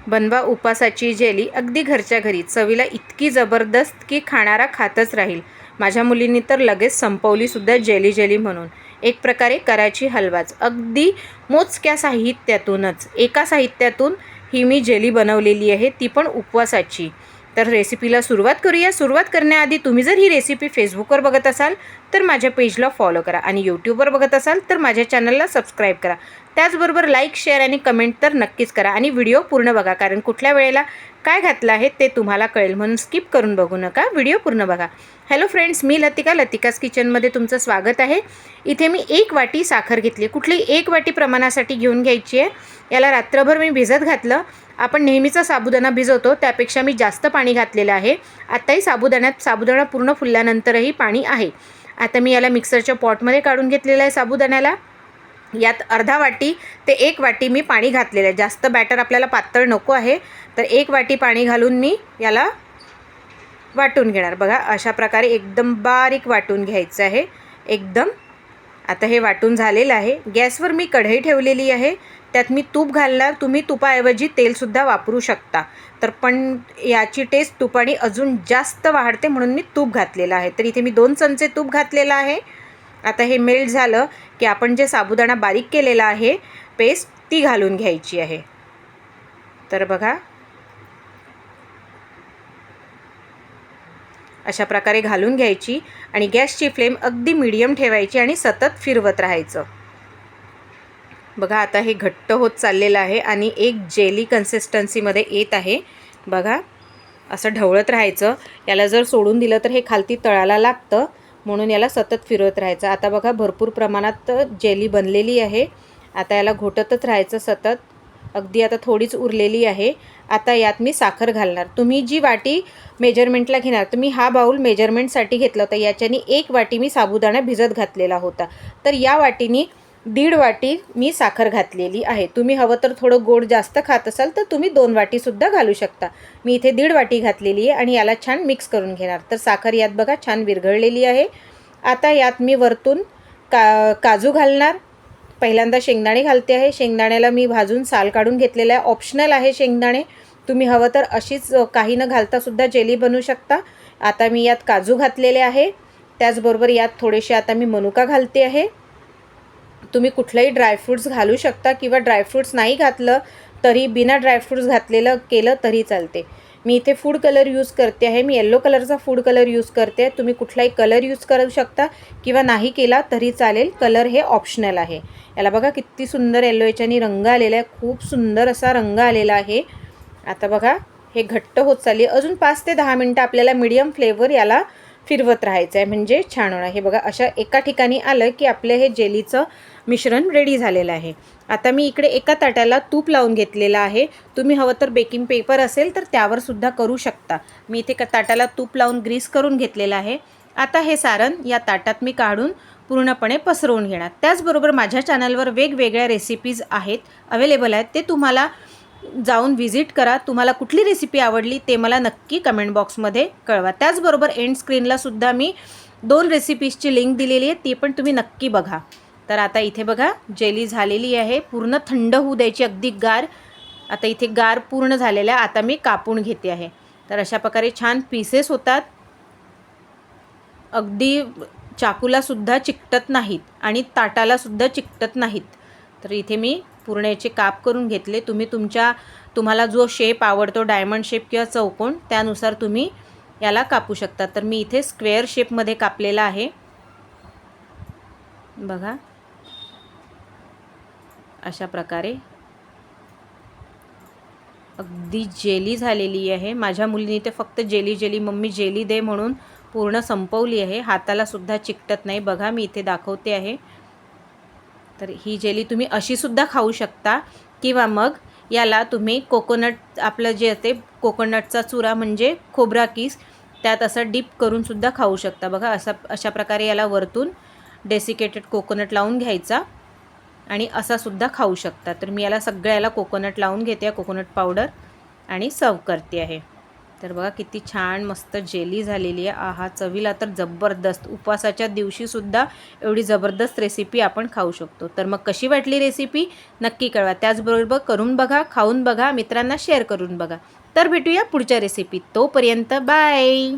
बनवा उपासाची जेली अगदी घरच्या घरी, चवीला इतकी जबरदस्त की खाणारा खातच राहील. माझ्या मुलींनी तर लगेच संपवलीसुद्धा जेली म्हणून. एक प्रकारे कराची हलवाच. अगदी मोजक्या साहित्यातूनच, एका साहित्यातून ही मी जेली बनवलेली आहे, ती पण उपवासाची. तर रेसिपीला सुरुवात करूया. सुरुवात करण्याआधी तुम्ही जर ही रेसिपी फेसबुकवर बघत असाल तर माझ्या पेजला फॉलो करा आणि यूट्यूबवर बघत असाल तर माझ्या चॅनलला सबस्क्राईब करा. त्याचबरोबर लाईक, शेअर आणि कमेंट तर नक्कीच करा आणि व्हिडिओ पूर्ण बघा, कारण कुठल्या वेळेला काय घातलं आहे ते तुम्हाला कळेल, म्हणून स्किप करून बघू नका, व्हिडिओ पूर्ण बघा. हॅलो फ्रेंड्स, मी लतिका, लतिकाज किचनमध्ये तुमचं स्वागत आहे. इथे मी 1 वाटी साखर घेतली. कुठली 1 वाटी प्रमाणासाठी घेऊन घ्यायची आहे. याला रात्रभर मी भिजत घातलं. आपण नेहमीचा साबुदाणा भिजवतो त्यापेक्षा मी जास्त पाणी घातलेलं आहे. आत्ताही साबुदाणा पूर्ण फुलल्यानंतरही पाणी आहे. आता मी याला मिक्सरच्या पॉटमध्ये काढून घेतलेलं आहे साबुदाण्याला. यात अर्धा वाटी ते 1 वाटी मी पाणी घातलेलं आहे. जास्त बॅटर आपल्याला पातळ नको आहे, तर 1 वाटी पाणी घालून मी याला वाटून घेणार. बघा अशा प्रकारे एकदम बारीक वाटून घ्यायचं आहे एकदम. आता हे वाटून झालेलं आहे. गॅसवर मी कढई ठेवलेली आहे. त्यात मी तूप घालणार. तुम्ही तुपाऐवजी तेलसुद्धा वापरू शकता, तर पण याची टेस्ट तुपाने अजून जास्त वाढते म्हणून मी तूप घातलेलं आहे. तर इथे मी 2 चमचे तूप घातलेलं आहे. आता हे मेल्ट झालं की आपण जे साबुदाणा बारीक केलेला आहे पेस्ट, ती घालून घ्यायची आहे. तर बघा अशा प्रकारे घालून घ्यायची आणि गॅसची फ्लेम अगदी मीडियम ठेवायची आणि सतत फिरवत राहायचं. बघा आता हे घट्ट होत चाललेलं आहे आणि एक जेली कन्सिस्टन्सीमध्ये येत आहे. बघा असं ढवळत राहायचं. याला जर सोडून दिलं तर हे खालती तळाला लागतं, म्हणून याला सतत फिरवत राहायचं. आता बघा भरपूर प्रमाणात जेली बनलेली आहे. आता याला घोटतच राहायचं सतत. अगदी आता थोडीच उरलेली आहे. आता यात मी साखर घालणार. तुम्ही जी वाटी मेजरमेंटला घेणार, तुम्ही हा बाऊल मेजरमेंटसाठी घेतला होता, याच्याने 1 वाटी मी साबुदाणा भिजत घातलेला होता, तर या वाटीनी 1.5 वाटी मी साखर घातलेली आहे. तुम्ही हवं तर थोडं गोड जास्त खात असाल तर तुम्ही 2 वाटीसुद्धा घालू शकता. मी इथे 1.5 वाटी घातलेली आहे आणि याला छान मिक्स करून घेणार. तर साखर यात बघा छान विरघळलेली आहे. आता यात मी वरतून काजू घालणार. पहिल्यांदा शेंगदाणे घालते आहे. शेंगदाण्याला मी भाजून साल काढून घेतलेला आहे. ऑप्शनल आहे शेंगदाणे. तुम्ही हवं तर अशीच काही न घालतासुद्धा जेली बनवू शकता. आता मी यात काजू घातलेले आहे. त्याचबरोबर यात थोडेसे आता मी मनुका घालते आहे. तुम्ही कुठलेही ड्रायफ्रूट्स घालू शकता किंवा ड्रायफ्रूट्स नाही घातलं तरी बिना ड्रायफ्रूट्स घातलेलं केलं तरी चालते. मी इथे फूड कलर यूज करते आहे. मी येलो कलरचा फूड कलर यूज करते आहे. तुम्ही कुठलाही कलर यूज करू शकता किंवा नाही केला तरी चालेल. कलर हे ऑप्शनल आहे. याला बघा किती सुंदर येलो याच्याने रंग आलेला आहे. खूप सुंदर असा रंग आलेला आहे. आता बघा हे घट्ट होत चालली. अजून 5 ते 10 मिनटं आपल्याला मीडियम फ्लेवर याला फिरवत राहायचं आहे, म्हणजे छान होणार. हे बघा अशा एका ठिकाणी आलं की आपलं हे जेलीचं मिश्रण रेडी झालेलं आहे. आता मी इकडे एका ताटाला तूप लावून घेतलेलं आहे. तुम्ही हवं तर बेकिंग पेपर असेल तर त्यावर सुद्धा करू शकता. मी इथे ताटाला तूप लावून ग्रीस करून घेतलेलं आहे. आता हे सारण या ताटात मी काढून पूर्णपणे पसरवून घेणार. त्याचबरोबर माझ्या चॅनलवर वेगवेगळ्या रेसिपीज अवेलेबल आहेत. ते तुम्हाला जाऊन व्हिजिट करा. तुम्हाला कुठली रेसिपी आवडली ते मला नक्की कमेंट बॉक्समध्ये कळवा. त्याचबरोबर एंड स्क्रीनला सुद्धा मी 2 रेसिपीजची लिंक दिलेली आहे, ती पण तुम्ही नक्की बघा. तर आता इथे बघा जेली झालेली आहे. पूर्ण थंड होऊ द्यायची, अगदी गार. आता इथे गार पूर्ण झालेला आहे. आता मी कापून घेते आहे. तर अशा प्रकारे छान पीसेस होतात. अगदी चाकूलासुद्धा चिकटत नाहीत आणि ताटालासुद्धा चिकटत नाहीत. तर इथे मी पूर्ण याचे काप करून घेतले. तुम्हाला जो शेप आवडतो, डायमंड शेप किंवा चौकोन, त्यानुसार तुम्ही याला कापू शकता. तर मी इथे स्क्वेअर शेपमध्ये कापलेला आहे. बघा अशा प्रकारे अगदी जेली झालेली आहे. माझ्या मुलीने ते फक्त जेली मम्मी जेली दे म्हणून पूर्ण संपवली आहे. हाताला सुद्धा चिकटत नाही. बघा मी इथे दाखवते आहे. तर ही जेली तुम्ही अशी सुद्धा खाऊ शकता किंवा मग याला तुम्ही कोकोनट, आपलं जे असते कोकोनटचा चुरा म्हणजे खोबरा किस, त्यात असं डिप करून सुद्धा खाऊ शकता. बघा अशा प्रकारे याला वरतून डेसिकेटेड कोकोनट लावून घ्यायचा आणि असा सुद्धा खाऊ शकता. तर मी याला सगळ्याला कोकोनट लावून घेते, कोकोनट पावडर, आणि सर्व करते आहे. तर बघा किती छान मस्त जेली झालेली आहे. आहा, चवीला तर जबरदस्त. उपवासाच्या दिवशीसुद्धा एवढी जबरदस्त रेसिपी आपण खाऊ शकतो. तर मग कशी वाटली रेसिपी नक्की कळवा. त्याचबरोबर करून बघा, खाऊन बघा, मित्रांना शेअर करून बघा. तर भेटूया पुढच्या रेसिपीत. तोपर्यंत बाय.